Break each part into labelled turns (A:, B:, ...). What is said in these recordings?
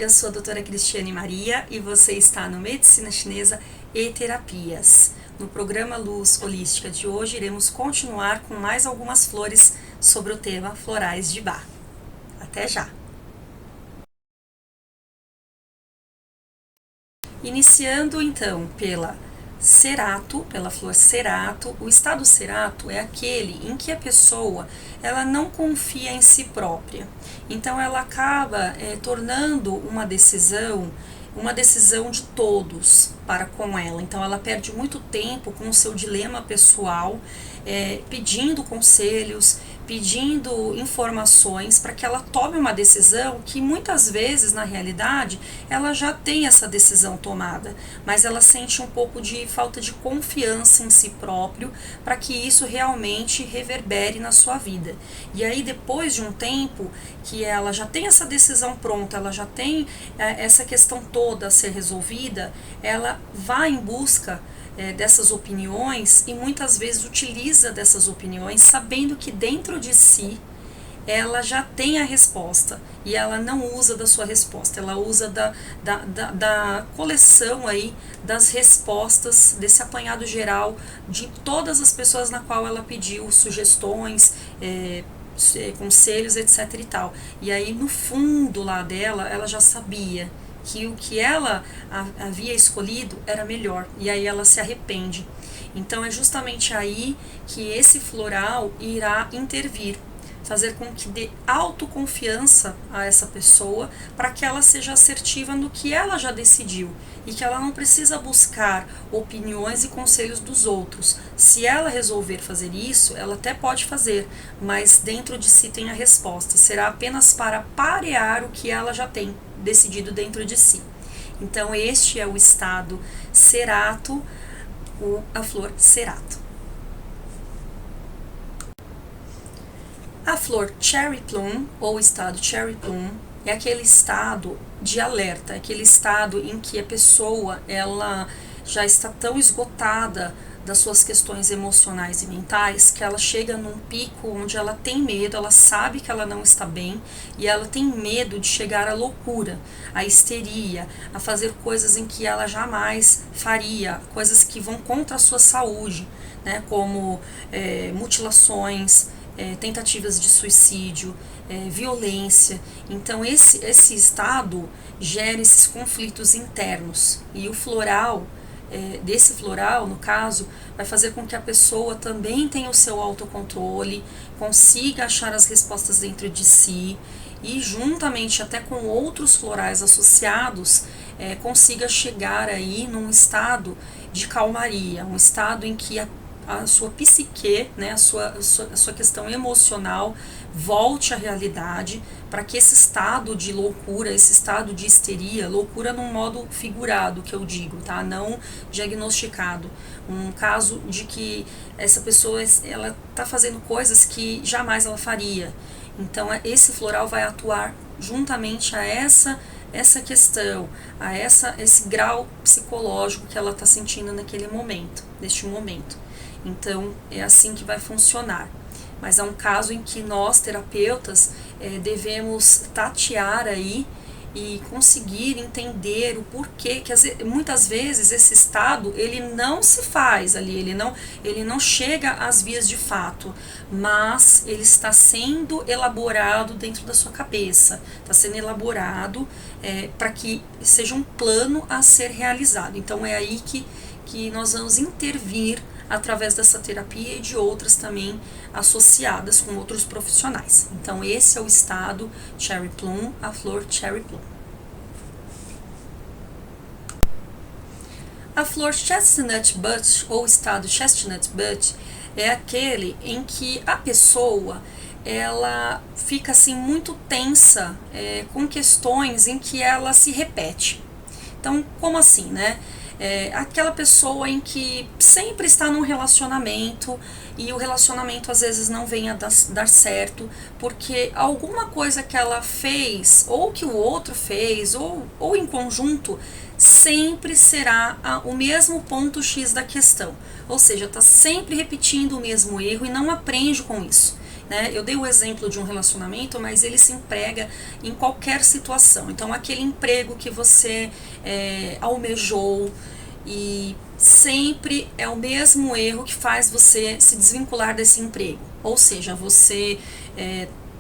A: eu sou a doutora Cristiane Maria e você está no Medicina Chinesa e Terapias. No programa Luz Holística de hoje, iremos continuar com mais algumas flores sobre o tema Florais de Bach. Até já! Iniciando então pela flor cerato. O estado cerato é aquele em que a pessoa ela não confia em si própria. Então ela acaba tornando uma decisão de todos para com ela. Então ela perde muito tempo com o seu dilema pessoal, pedindo conselhos, pedindo informações para que ela tome uma decisão que muitas vezes, na realidade, ela já tem essa decisão tomada, mas ela sente um pouco de falta de confiança em si próprio para que isso realmente reverbere na sua vida. E aí, depois de um tempo que ela já tem essa decisão pronta, ela já tem essa questão toda a ser resolvida, ela vai em busca dessas opiniões e muitas vezes utiliza dessas opiniões sabendo que dentro de si ela já tem a resposta e ela não usa da sua resposta, ela usa da coleção aí das respostas, desse apanhado geral de todas as pessoas na qual ela pediu sugestões, conselhos, etc e tal. E aí no fundo lá dela, ela já sabia que o que ela havia escolhido era melhor, e aí ela se arrepende. Então é justamente aí que esse floral irá intervir, fazer com que dê autoconfiança a essa pessoa para que ela seja assertiva no que ela já decidiu e que ela não precisa buscar opiniões e conselhos dos outros. Se ela resolver fazer isso, ela até pode fazer, mas dentro de si tem a resposta. Será apenas para parear o que ela já tem decidido dentro de si. Então este é o estado cerato, a flor cerato. A flor cherry plum, ou estado cherry plum, é aquele estado de alerta, aquele estado em que a pessoa ela já está tão esgotada das suas questões emocionais e mentais que ela chega num pico onde ela tem medo, ela sabe que ela não está bem e ela tem medo de chegar à loucura, à histeria, a fazer coisas em que ela jamais faria, coisas que vão contra a sua saúde, né, como mutilações, tentativas de suicídio, violência. Então esse estado gera esses conflitos internos e o floral, desse floral, no caso, vai fazer com que a pessoa também tenha o seu autocontrole, consiga achar as respostas dentro de si e juntamente até com outros florais associados, consiga chegar aí num estado de calmaria, um estado em que a sua psique, né, a sua questão emocional volte à realidade, para que esse estado de loucura, esse estado de histeria, loucura num modo figurado que eu digo, tá? Não diagnosticado, um caso de que essa pessoa ela tá fazendo coisas que jamais ela faria. Então esse floral vai atuar juntamente a essa questão, a esse grau psicológico que ela está sentindo naquele momento, neste momento. Então é assim que vai funcionar. Mas é um caso em que nós, terapeutas, devemos tatear aí e conseguir entender o porquê, que muitas vezes esse estado ele não se faz ali, ele não chega às vias de fato, mas ele está sendo elaborado dentro da sua cabeça, está sendo elaborado para que seja um plano a ser realizado. Então é aí que nós vamos intervir através dessa terapia e de outras também associadas com outros profissionais. Então esse é o estado cherry plum, a flor cherry plum. A flor chestnut bush, ou estado chestnut bush, é aquele em que a pessoa ela fica assim muito tensa com questões em que ela se repete. Então, como assim, né? Aquela pessoa em que sempre está num relacionamento e o relacionamento às vezes não vem a dar certo porque alguma coisa que ela fez ou que o outro fez ou em conjunto sempre será o mesmo ponto X da questão, ou seja, está sempre repetindo o mesmo erro e não aprende com isso. né? Eu dei o exemplo de um relacionamento, mas ele se emprega em qualquer situação. Então, aquele emprego que você almejou, e sempre é o mesmo erro que faz você se desvincular desse emprego. Ou seja, você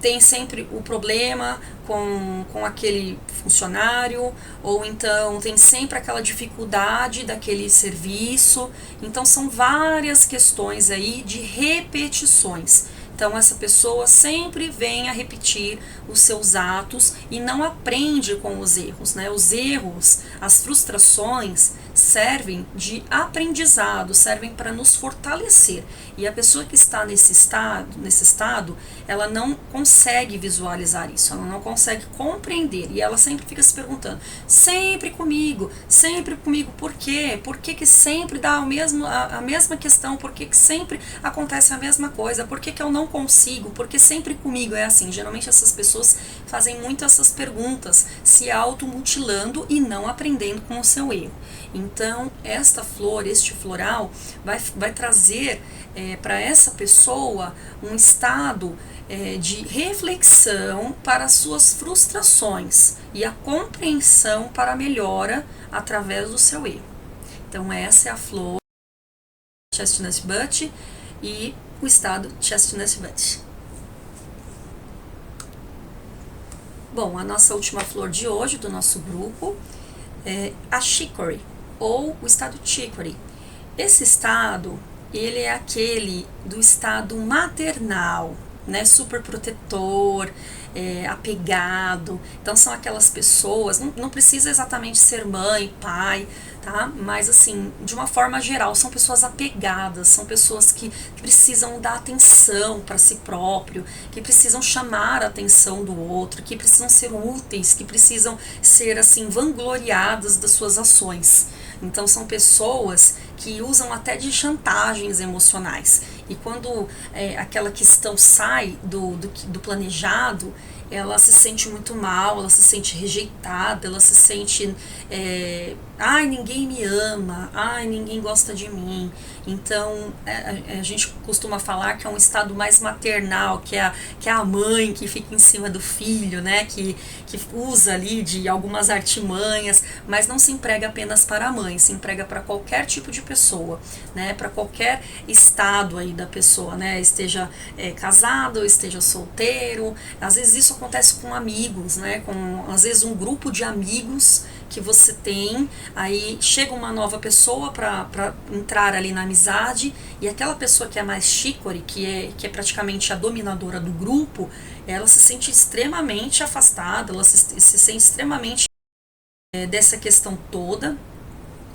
A: tem sempre o problema com aquele funcionário, ou então tem sempre aquela dificuldade daquele serviço. Então são várias questões aí de repetições. Então essa pessoa sempre vem a repetir os seus atos e não aprende com os erros, né? Os erros, as frustrações servem de aprendizado, servem para nos fortalecer. E a pessoa que está nesse estado, ela não consegue visualizar isso, ela não consegue compreender, e ela sempre fica se perguntando, sempre comigo, por quê? Por que que sempre dá a mesma questão? Por que que sempre acontece a mesma coisa? Por que que eu não consigo? Por que sempre comigo é assim? Geralmente essas pessoas fazem muito essas perguntas, se automutilando e não aprendendo com o seu erro. Então, esta flor, este floral, vai trazer para essa pessoa um estado de reflexão para as suas frustrações e a compreensão para a melhora através do seu erro. Então, essa é a flor Chestnut Bush e o estado Chestnut Bush. Bom, a nossa última flor de hoje do nosso grupo é a Chicory, ou o estado Chicory. Esse estado, ele é aquele do estado maternal, né, super protetor, apegado. Então são aquelas pessoas, não precisa exatamente ser mãe, pai, tá? Mas assim, de uma forma geral, são pessoas apegadas, são pessoas que precisam dar atenção para si próprio, que precisam chamar a atenção do outro, que precisam ser úteis, que precisam ser assim vangloriadas das suas ações. Então são pessoas que usam até de chantagens emocionais. E quando aquela questão sai do planejado, ela se sente muito mal, ela se sente rejeitada, ela se sente, ai, ninguém me ama, ai, ninguém gosta de mim. Então, a gente costuma falar que é um estado mais maternal, que é a mãe que fica em cima do filho, né, que usa ali de algumas artimanhas, mas não se emprega apenas para a mãe, se emprega para qualquer tipo de pessoa, né, para qualquer estado aí da pessoa, né, esteja casado, ou esteja solteiro. Às vezes isso acontece com amigos, né, com às vezes um grupo de amigos que você tem, aí chega uma nova pessoa para entrar ali na amizade, e aquela pessoa que é mais chicory, que é praticamente a dominadora do grupo, ela se sente extremamente afastada, ela se sente extremamente dessa questão toda,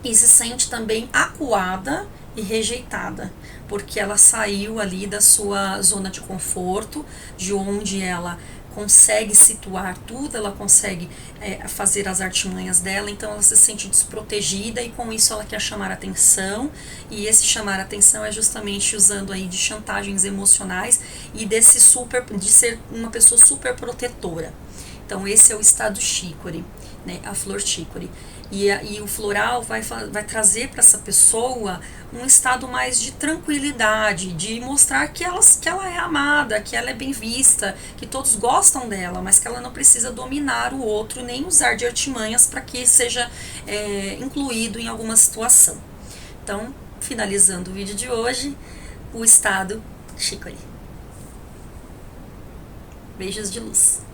A: e se sente também acuada e rejeitada, porque ela saiu ali da sua zona de conforto, de onde ela consegue situar tudo, ela consegue fazer as artimanhas dela, então ela se sente desprotegida, e com isso ela quer chamar atenção, e esse chamar atenção é justamente usando aí de chantagens emocionais e de ser uma pessoa super protetora. Então esse é o estado chicory, né, a flor chicory. E o floral vai trazer para essa pessoa um estado mais de tranquilidade, de mostrar que ela é amada, que ela é bem vista, que todos gostam dela, mas que ela não precisa dominar o outro, nem usar de artimanhas para que seja incluído em alguma situação. Então, finalizando o vídeo de hoje, o estado chicory. Beijos de luz.